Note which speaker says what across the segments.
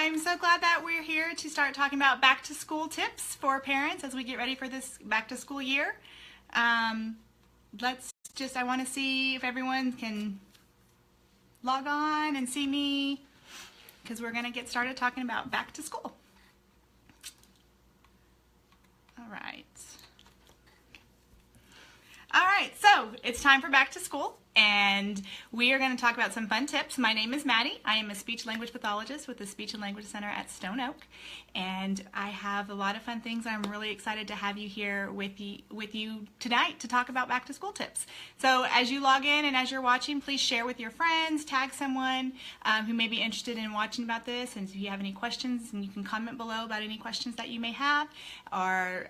Speaker 1: I'm so glad that we're here to start talking about back to school tips for parents as we get ready for this back to school year. I want to see if everyone can log on and see me because we're going to get started talking about back to school. All right. All right, so it's time for back to school, and we are going to talk about some fun tips. My name is Maddie. I am a speech language pathologist with the Speech and Language Center at Stone Oak, and I have a lot of fun things. I'm really excited to have you here with you tonight to talk about back to school tips. So as you log in and as you're watching, please share with your friends, tag someone who may be interested in watching about this, and if you have any questions, and you can comment below about any questions that you may have, or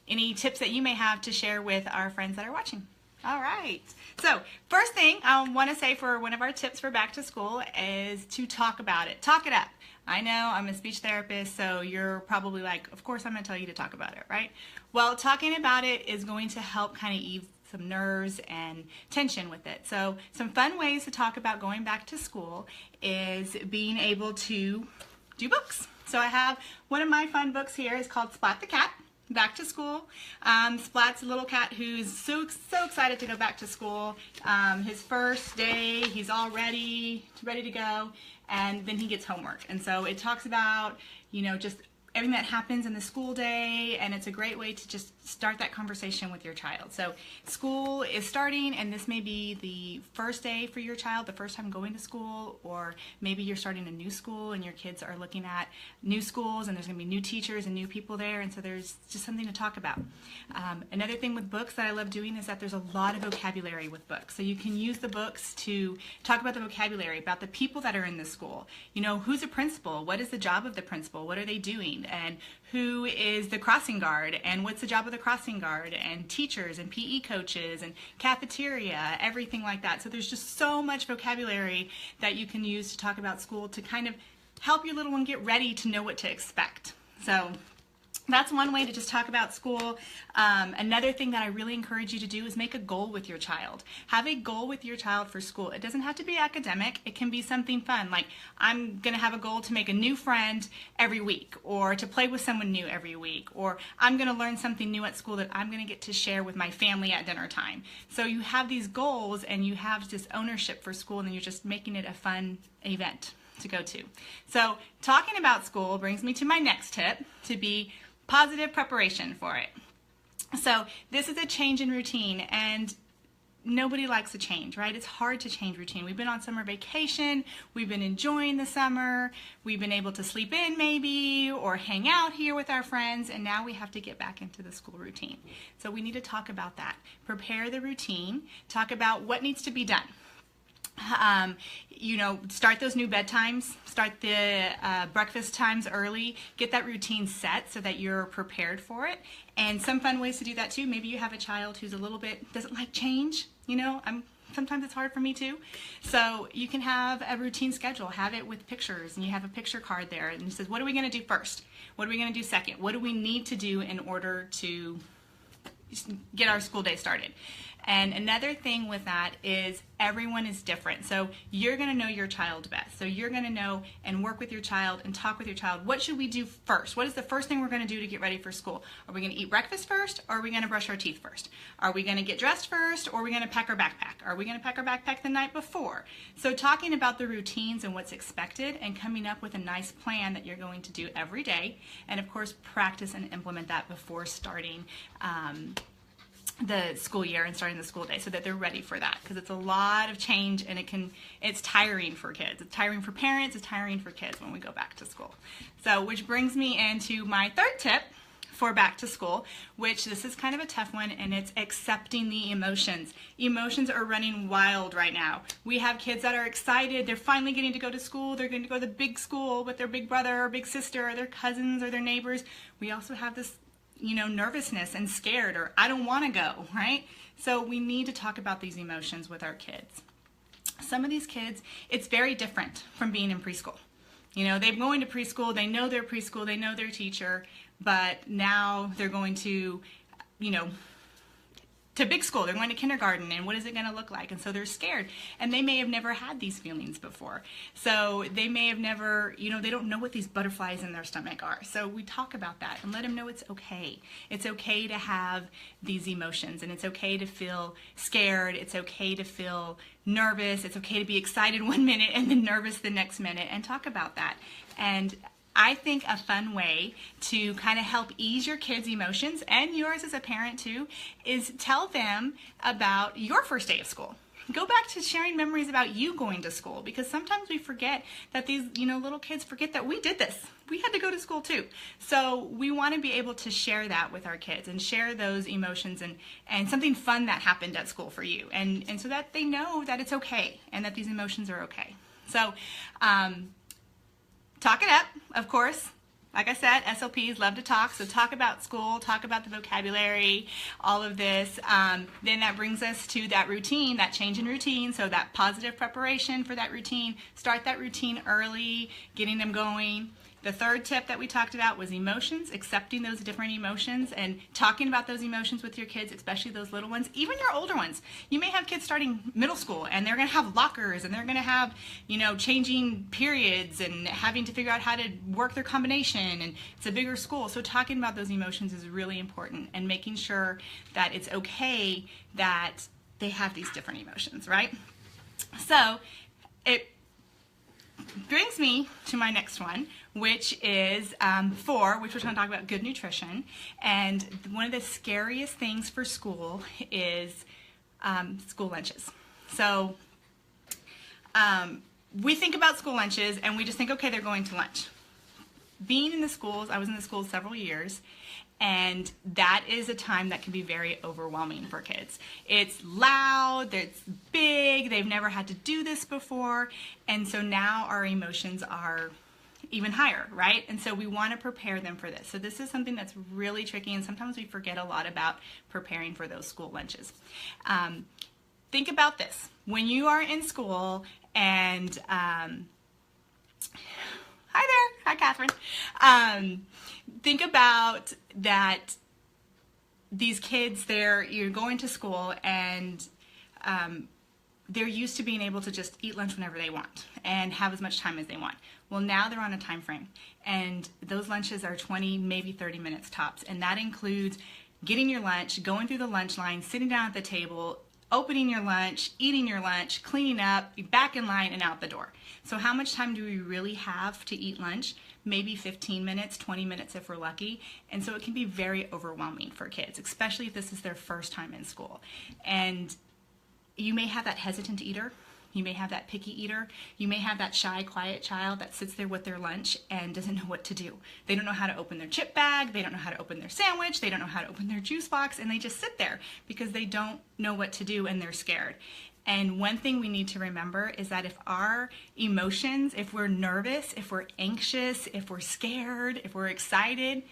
Speaker 1: any tips that you may have to share with our friends that are watching. All right. So first thing I want to say for one of our tips for back to school is to talk about it. Talk it up. I know I'm a speech therapist, so you're probably like, of course I'm going to tell you to talk about it, right? Well, talking about it is going to help kind of ease some nerves and tension with it. So some fun ways to talk about going back to school is being able to do books. So I have one of my fun books here. It's called Splat the Cat. Back to school. Splat's a little cat who's so excited to go back to school. His first day, he's all ready to go, and then he gets homework. And so it talks about, just everything that happens in the school day, and it's a great way to just start that conversation with your child. So school is starting, and this may be the first day for your child, the first time going to school, or maybe you're starting a new school and your kids are looking at new schools and there's going to be new teachers and new people there, and so there's just something to talk about. Another thing with books that I love doing is that there's a lot of vocabulary with books. So you can use the books to talk about the vocabulary, about the people that are in the school. Who's a principal? What is the job of the principal? What are they doing? And who is the crossing guard, and what's the job of the crossing guard, and teachers and PE coaches and cafeteria, everything like that. So there's just so much vocabulary that you can use to talk about school to kind of help your little one get ready to know what to expect. So that's one way to just talk about school. Another thing that I really encourage you to do is make a goal with your child. Have a goal with your child for school. It doesn't have to be academic. It can be something fun, like I'm going to have a goal to make a new friend every week, or to play with someone new every week, or I'm going to learn something new at school that I'm going to get to share with my family at dinner time. So you have these goals and you have this ownership for school, and then you're just making it a fun event to go to. So talking about school brings me to my next tip, to be positive preparation for it. So this is a change in routine, and nobody likes a change, right? It's hard to change routine. We've been on summer vacation, we've been enjoying the summer, we've been able to sleep in maybe, or hang out here with our friends, and now we have to get back into the school routine. So we need to talk about that. Prepare the routine, talk about what needs to be done. Start those new bedtimes, start the breakfast times early, get that routine set so that you're prepared for it. And some fun ways to do that too. Maybe you have a child who's a little bit, doesn't like change, sometimes it's hard for me too. So you can have a routine schedule, have it with pictures, and you have a picture card there, and it says, what are we going to do first? What are we going to do second? What do we need to do in order to get our school day started? And another thing with that is everyone is different. So you're going to know your child best. So you're going to know and work with your child and talk with your child. What should we do first? What is the first thing we're going to do to get ready for school? Are we going to eat breakfast first, or are we going to brush our teeth first? Are we going to get dressed first, or are we going to pack our backpack? Are we going to pack our backpack the night before? So talking about the routines and what's expected, and coming up with a nice plan that you're going to do every day. And of course, practice and implement that before starting the school year and starting the school day, so that they're ready for that, because it's a lot of change, and it's tiring for kids. It's tiring for parents, it's tiring for kids when we go back to school. So which brings me into my third tip for back to school, which this is kind of a tough one, and it's accepting the emotions. Emotions are running wild right now. We have kids that are excited. They're finally getting to go to school. They're going to go to the big school with their big brother or big sister or their cousins or their neighbors. We also have this nervousness and scared, or I don't want to go, right? So we need to talk about these emotions with our kids. Some of these kids, it's very different from being in preschool. They're going to preschool, they know their preschool, they know their teacher, but now they're going to, to big school, they're going to kindergarten, and what is it going to look like? And so they're scared, and they may have never had these feelings before. So they may have never, they don't know what these butterflies in their stomach are. So we talk about that and let them know it's okay. It's okay to have these emotions, and it's okay to feel scared. It's okay to feel nervous. It's okay to be excited one minute and then nervous the next minute, and talk about that. And I think a fun way to kind of help ease your kids' emotions, and yours as a parent too, is tell them about your first day of school. Go back to sharing memories about you going to school, because sometimes we forget that these, little kids forget that we did this. We had to go to school too. So we want to be able to share that with our kids and share those emotions and something fun that happened at school for you. And so that they know that it's okay and that these emotions are okay. So, talk it up, of course. Like I said, SLPs love to talk, so talk about school, talk about the vocabulary, all of this. Then that brings us to that routine, that change in routine, so that positive preparation for that routine. Start that routine early, getting them going. The third tip that we talked about was emotions, accepting those different emotions and talking about those emotions with your kids, especially those little ones, even your older ones. You may have kids starting middle school, and they're going to have lockers, and they're going to have, changing periods and having to figure out how to work their combination, and it's a bigger school. So talking about those emotions is really important, and making sure that it's okay that they have these different emotions, right? So it brings me to my next one, which is 4, which we're going to talk about good nutrition. And one of the scariest things for school is school lunches. So we think about school lunches and we just think, okay, they're going to lunch. Being in the schools, I was in the schools several years, and that is a time that can be very overwhelming for kids. It's loud, it's big, they've never had to do this before, and so now our emotions are even higher, right? And so we want to prepare them for this. So this is something that's really tricky, and sometimes we forget a lot about preparing for those school lunches. Think about this. When you are in school and hi there. Hi, Catherine. Think about that these kids, you're going to school, and they're used to being able to just eat lunch whenever they want and have as much time as they want. Well, now they're on a time frame, and those lunches are 20, maybe 30 minutes tops, and that includes getting your lunch, going through the lunch line, sitting down at the table, opening your lunch, eating your lunch, cleaning up, be back in line, and out the door. So how much time do we really have to eat lunch? Maybe 15 minutes, 20 minutes if we're lucky. And so it can be very overwhelming for kids, especially if this is their first time in school. And you may have that hesitant eater. You may have that picky eater. You may have that shy, quiet child that sits there with their lunch and doesn't know what to do. They don't know how to open their chip bag. They don't know how to open their sandwich. They don't know how to open their juice box, and they just sit there because they don't know what to do and they're scared. And one thing we need to remember is that if our emotions, if we're nervous, if we're anxious, if we're scared, if we're excited,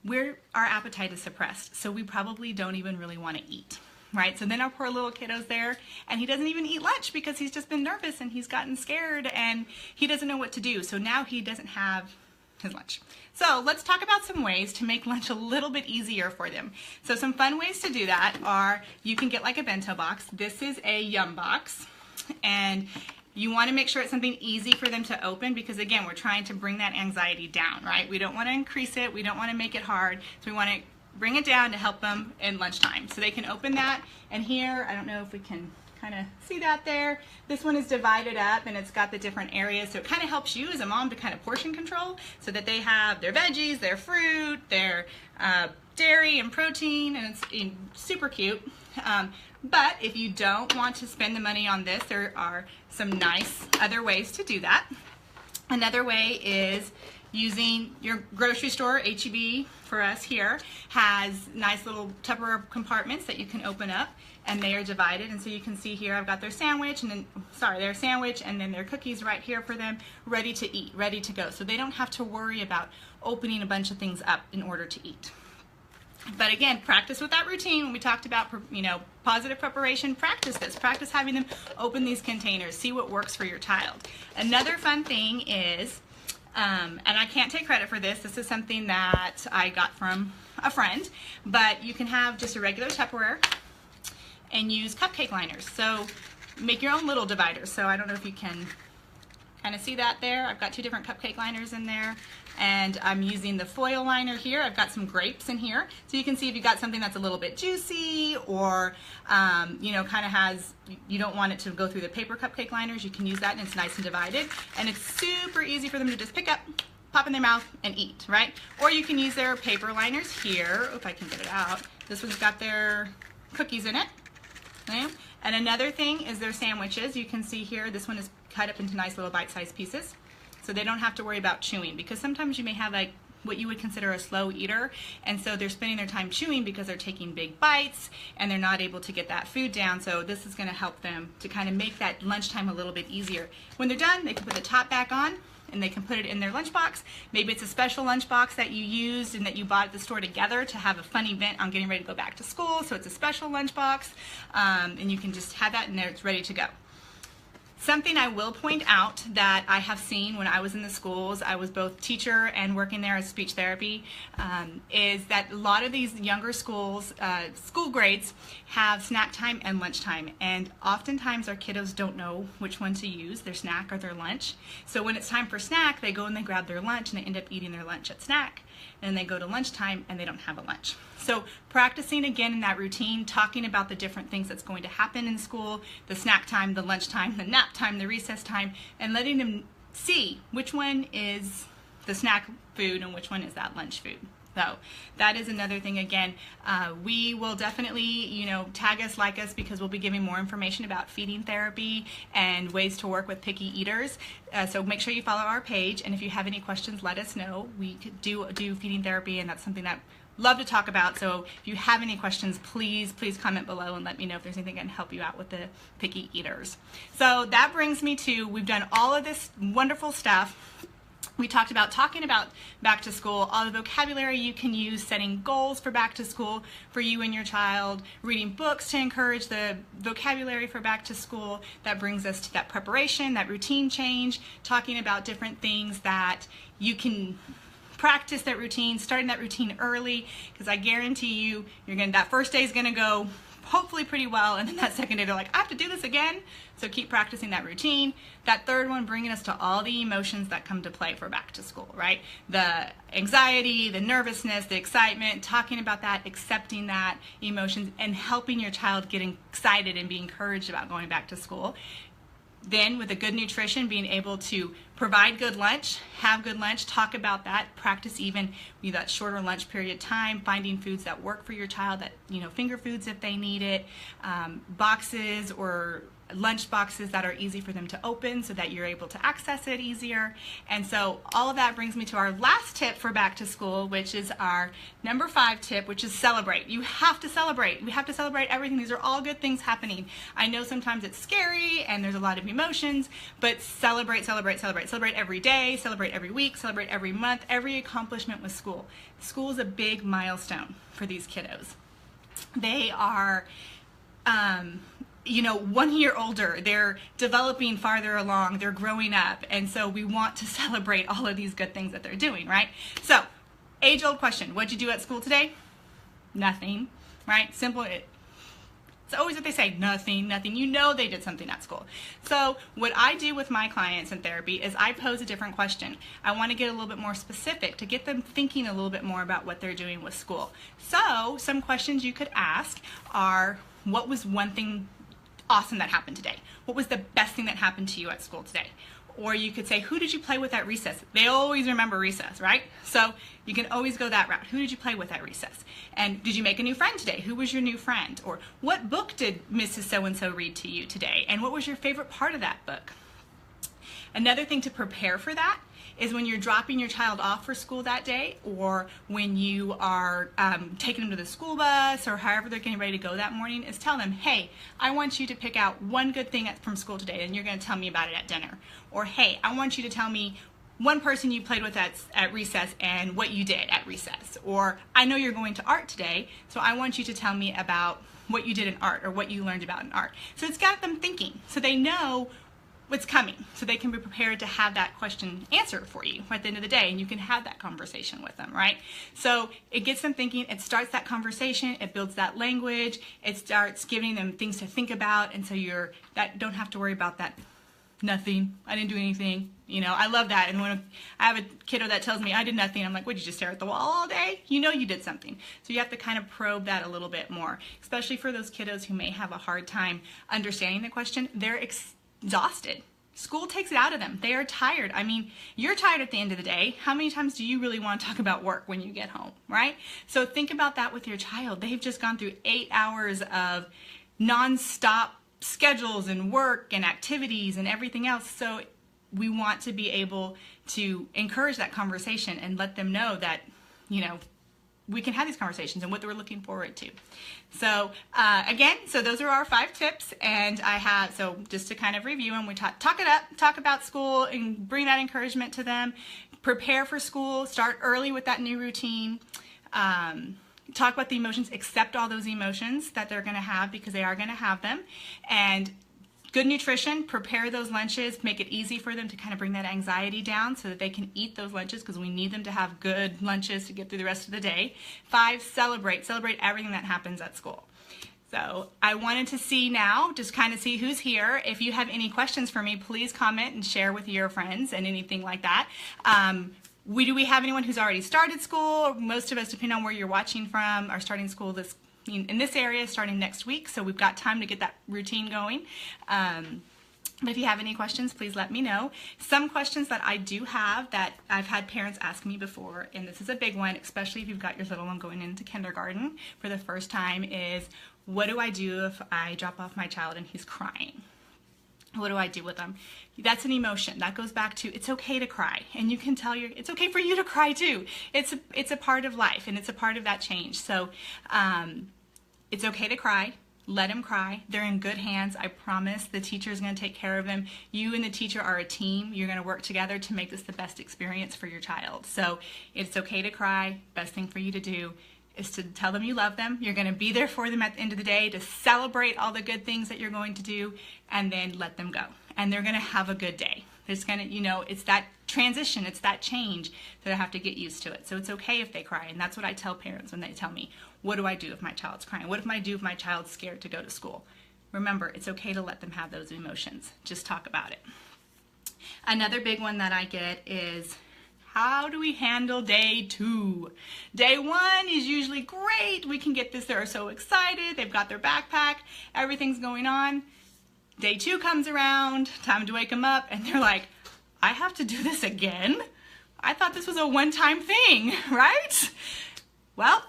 Speaker 1: our appetite is suppressed. So we probably don't even really want to eat. Right? So then our poor little kiddo's there, and he doesn't even eat lunch because he's just been nervous and he's gotten scared and he doesn't know what to do. So now he doesn't have his lunch. So let's talk about some ways to make lunch a little bit easier for them. So some fun ways to do that are, you can get like a bento box. This is a Yum box, and you want to make sure it's something easy for them to open, because again, we're trying to bring that anxiety down, right? We don't want to increase it. We don't want to make it hard. So we want to bring it down to help them in lunchtime. So they can open that, and here, I don't know if we can kind of see that there. This one is divided up, and it's got the different areas, so it kind of helps you as a mom to kind of portion control so that they have their veggies, their fruit, their dairy and protein, and it's super cute. But if you don't want to spend the money on this, there are some nice other ways to do that. Another way is using your grocery store. H-E-B for us here has nice little Tupperware compartments that you can open up, and they are divided, and so you can see here I've got their sandwich, and then their sandwich, and then their cookies right here for them, ready to eat, ready to go. So they don't have to worry about opening a bunch of things up in order to eat. But again, practice with that routine. When we talked about, positive preparation, practice this. Practice having them open these containers. See what works for your child. Another fun thing is, and I can't take credit for this. This is something that I got from a friend, but you can have just a regular Tupperware, and use cupcake liners. So make your own little dividers. So I don't know if you can kind of see that there. I've got 2 different cupcake liners in there, and I'm using the foil liner here. I've got some grapes in here, so you can see if you've got something that's a little bit juicy, or you know, kind of has, you don't want it to go through the paper cupcake liners, you can use that, and it's nice and divided, and it's super easy for them to just pick up, pop in their mouth, and eat, right? Or you can use their paper liners here. If I can get it out. This one's got their cookies in it. Okay? And another thing is their sandwiches. You can see here, this one is cut up into nice little bite-sized pieces, so they don't have to worry about chewing, because sometimes you may have like what you would consider a slow eater, and so they're spending their time chewing because they're taking big bites and they're not able to get that food down. So this is going to help them to kind of make that lunchtime a little bit easier. When they're done, they can put the top back on and they can put it in their lunchbox. Maybe it's a special lunchbox that you used and that you bought at the store together to have a fun event on getting ready to go back to school, so it's a special lunchbox, and you can just have that and it's ready to go. Something I will point out that I have seen when I was in the schools, I was both teacher and working there as speech therapy, is that a lot of these younger schools, school grades, have snack time and lunch time, and oftentimes our kiddos don't know which one to use, their snack or their lunch. So when it's time for snack, they go and they grab their lunch and they end up eating their lunch at snack, and they go to lunchtime and they don't have a lunch. So practicing again in that routine, talking about the different things that's going to happen in school, the snack time, the lunch time, the nap time, the recess time, and letting them see which one is the snack food and which one is that lunch food. So that is another thing. Again, we will definitely, you know, tag us, like us, because we'll be giving more information about feeding therapy and ways to work with picky eaters. So make sure you follow our page, and if you have any questions, let us know. We could do feeding therapy, and that's something that love to talk about. So if you have any questions, please comment below and let me know if there's anything that can help you out with the picky eaters. So that brings me to, we've done all of this wonderful stuff. We talked about talking about back to school, all the vocabulary you can use, setting goals for back to school for you and your child, reading books to encourage the vocabulary for back to school. That brings us to that preparation, that routine change, talking about different things that you can practice that routine, starting that routine early, because I guarantee you, that first day is going to go hopefully pretty well, and then that second day they're like, I have to do this again. So keep practicing that routine. That third one, bringing us to all the emotions that come to play for back to school, right? The anxiety, the nervousness, the excitement, talking about that, accepting that emotions, and helping your child get excited and be encouraged about going back to school. Then with a good nutrition, being able to provide good lunch, have good lunch, talk about that, practice even with that shorter lunch period time, finding foods that work for your child, that, you know, finger foods if they need it, boxes or lunch boxes that are easy for them to open so that you're able to access it easier. And so all of that brings me to our last tip for back to school, which is our number 5 tip, which is celebrate. You have to celebrate. We have to celebrate everything. These are all good things happening. I know sometimes it's scary and there's a lot of emotions, but celebrate, celebrate, celebrate. Celebrate every day, celebrate every week, celebrate every month, every accomplishment with school. School is a big milestone for these kiddos. They are, you know, 1 year older, they're developing farther along, they're growing up, and so we want to celebrate all of these good things that they're doing, right? So, age-old question, what'd you do at school today? Nothing, right? Simple. It's always what they say, nothing, nothing. You know they did something at school. So what I do with my clients in therapy is I pose a different question. I want to get a little bit more specific to get them thinking a little bit more about what they're doing with school. So some questions you could ask are, what was one thing awesome that happened today? What was the best thing that happened to you at school today? Or you could say, who did you play with at recess? They always remember recess, right? So you can always go that route. Who did you play with at recess? And did you make a new friend today? Who was your new friend? Or what book did Mrs. So-and-so read to you today? And what was your favorite part of that book? Another thing to prepare for that is when you're dropping your child off for school that day, or when you are taking them to the school bus, or however they're getting ready to go that morning, is tell them, hey, I want you to pick out one good thing from school today, and you're going to tell me about it at dinner. Or, hey, I want you to tell me one person you played with at recess and what you did at recess. Or, I know you're going to art today, so I want you to tell me about what you did in art or what you learned about in art. So it's got them thinking, so they know what's coming, so they can be prepared to have that question answered for you at the end of the day, and you can have that conversation with them, right? So it gets them thinking, it starts that conversation, it builds that language, it starts giving them things to think about, and so don't have to worry about that, nothing, I didn't do anything, you know. I love that. And when I have a kiddo that tells me I did nothing, I'm like, would you just stare at the wall all day? You know you did something. So you have to kind of probe that a little bit more, especially for those kiddos who may have a hard time understanding the question. They're exhausted. School takes it out of them. They are tired. I mean, you're tired at the end of the day. How many times do you really want to talk about work when you get home, right? So think about that with your child. They've just gone through 8 hours of nonstop schedules and work and activities and everything else. So we want to be able to encourage that conversation and let them know that, you know, we can have these conversations and what we're looking forward to. So again, so those are our 5 tips, and so just to kind of review them, we talk it up, talk about school and bring that encouragement to them, prepare for school, start early with that new routine, talk about the emotions, accept all those emotions that they're going to have, because they are going to have them, and good nutrition, prepare those lunches, make it easy for them to kind of bring that anxiety down so that they can eat those lunches, because we need them to have good lunches to get through the rest of the day. 5, celebrate everything that happens at school. So I wanted to see now, just kind of see who's here. If you have any questions for me, please comment and share with your friends and anything like that. Do we have anyone who's already started school? Most of us, depending on where you're watching from, are starting school in this area starting next week, so we've got time to get that routine going. But if you have any questions, please let me know. Some questions that I do have that I've had parents ask me before, and this is a big one, especially if you've got your little one going into kindergarten for the first time, is what do I do if I drop off my child and he's crying? What do I do with them? That's an emotion. That goes back to, it's okay to cry. And you can tell it's okay for you to cry too. It's a part of life, and it's a part of that change. So it's okay to cry. Let them cry. They're in good hands. I promise the teacher is going to take care of them. You and the teacher are a team. You're going to work together to make this the best experience for your child. So it's okay to cry. Best thing for you to do is to tell them you love them. You're going to be there for them at the end of the day to celebrate all the good things that you're going to do, and then let them go. And they're going to have a good day. It's going to, you know, it's that transition, it's that change that I have to get used to it. So it's okay if they cry. And that's what I tell parents when they tell me, what do I do if my child's crying? What do if my child's scared to go to school? Remember, it's okay to let them have those emotions. Just talk about it. Another big one that I get is, how do we handle day 2? Day 1 is usually great. We can get this. They're so excited. They've got their backpack. Everything's going on. Day 2 comes around. Time to wake them up. And they're like, I have to do this again? I thought this was a one-time thing, right? Well,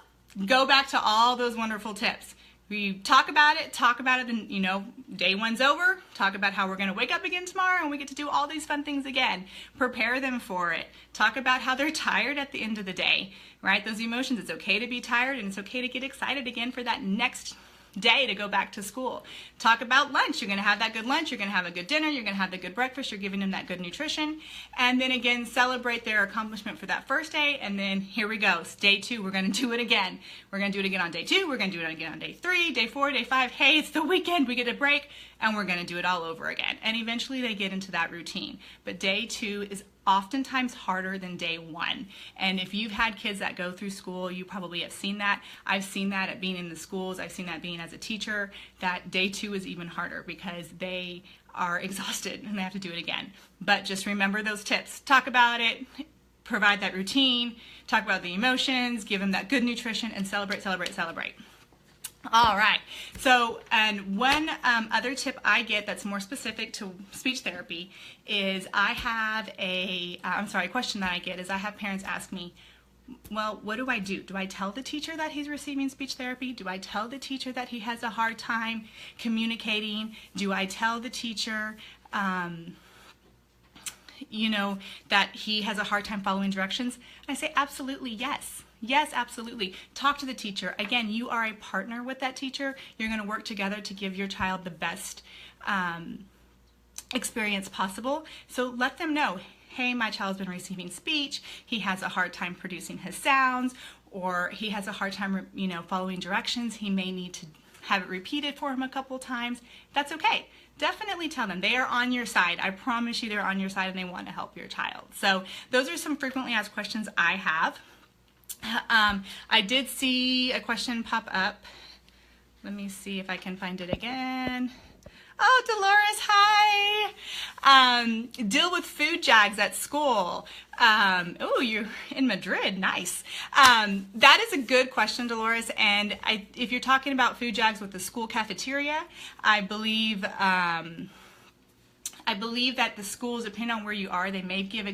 Speaker 1: go back to all those wonderful tips. We talk about it, and, you know, day 1's over, talk about how we're going to wake up again tomorrow and we get to do all these fun things again. Prepare them for it. Talk about how they're tired at the end of the day, right? Those emotions, it's okay to be tired, and it's okay to get excited again for that next day to go back to school. Talk about lunch. You're going to have that good lunch. You're going to have a good dinner. You're going to have the good breakfast. You're giving them that good nutrition. And then again, celebrate their accomplishment for that first day. And then here we go. It's day 2. We're going to do it again. We're going to do it again on day 2. We're going to do it again on day 3, day 4, day 5. Hey, it's the weekend. We get a break, and we're going to do it all over again. And eventually they get into that routine. But day 2 is oftentimes harder than day 1. And if you've had kids that go through school, you probably have seen that. I've seen that at being in the schools. I've seen that being as a teacher, that day 2 is even harder because they are exhausted and they have to do it again. But just remember those tips. Talk about it, provide that routine, talk about the emotions, give them that good nutrition, and celebrate, celebrate, celebrate. All right, so, and one other tip I get that's more specific to speech therapy is I have a question that I get is I have parents ask me, well, what do I do? Do I tell the teacher that he's receiving speech therapy? Do I tell the teacher that he has a hard time communicating? Do I tell the teacher, you know, that he has a hard time following directions? I say, absolutely, yes. Yes, absolutely. Talk to the teacher. Again, you are a partner with that teacher. You're going to work together to give your child the best experience possible. So let them know, hey, my child's been receiving speech. He has a hard time producing his sounds, or he has a hard time, you know, following directions. He may need to have it repeated for him a couple times. That's okay. definitely tell them. They are on your side. I promise you they're on your side and they want to help your child. So those are some frequently asked questions I have. I did see a question pop up. Let me see if I can find it again. Oh, Dolores, hi. Deal with food jags at school. Oh, you're in Madrid. Nice. That is a good question, Dolores. And if you're talking about food jags with the school cafeteria, I believe that the schools, depending on where you are, they may give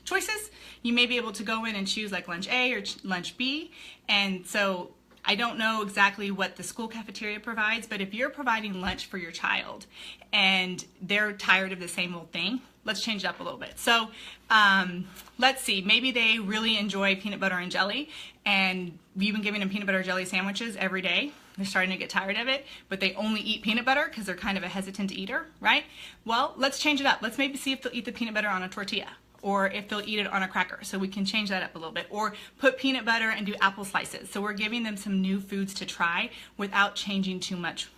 Speaker 1: choices. You may be able to go in and choose like lunch A or lunch B. And so I don't know exactly what the school cafeteria provides, but if you're providing lunch for your child and they're tired of the same old thing, let's change it up a little bit. So let's see, maybe they really enjoy peanut butter and jelly and you've been giving them peanut butter and jelly sandwiches every day. They're starting to get tired of it, but they only eat peanut butter because they're kind of a hesitant eater, right? Well, let's change it up. Let's maybe see if they'll eat the peanut butter on a tortilla, or if they'll eat it on a cracker. So we can change that up a little bit, or put peanut butter and do apple slices. So we're giving them some new foods to try without changing too much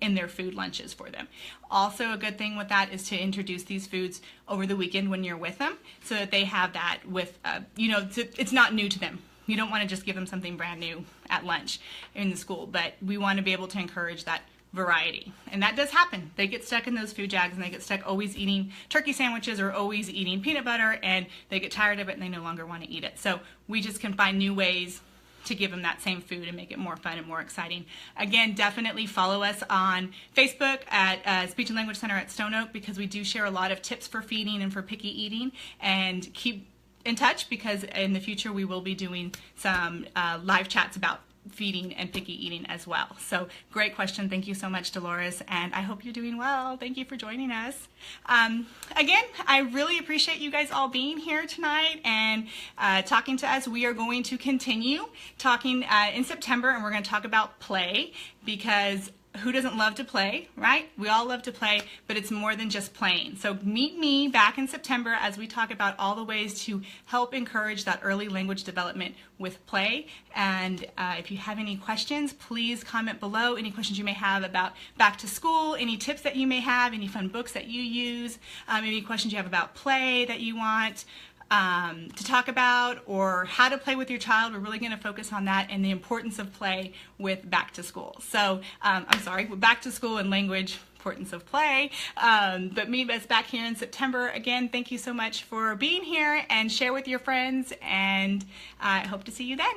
Speaker 1: in their food lunches for them. Also, a good thing with that is to introduce these foods over the weekend when you're with them so that they have that with, it's not new to them. You don't want to just give them something brand new at lunch in the school, but we want to be able to encourage that variety. And that does happen. They get stuck in those food jags and they get stuck always eating turkey sandwiches or always eating peanut butter, and they get tired of it and they no longer want to eat it. So we just can find new ways to give them that same food and make it more fun and more exciting. Again, definitely follow us on Facebook at Speech and Language Center at Stone Oak, because we do share a lot of tips for feeding and for picky eating. And keep in touch, because in the future we will be doing some live chats about feeding and picky eating as well. So great question. Thank you so much, Dolores, and I hope you're doing well. Thank you for joining us. Again, I really appreciate you guys all being here tonight and talking to us. We are going to continue talking in September, and we're going to talk about play, because who doesn't love to play, right? We all love to play, but it's more than just playing. So meet me back in September as we talk about all the ways to help encourage that early language development with play. And if you have any questions, please comment below. Any questions you may have about back to school, any tips that you may have, any fun books that you use, any questions you have about play that you want to talk about, or how to play with your child. We're really going to focus on that and the importance of play with back to school. So, with back to school and language, importance of play. But meet us back here in September. Again, thank you so much for being here, and share with your friends, and I hope to see you then.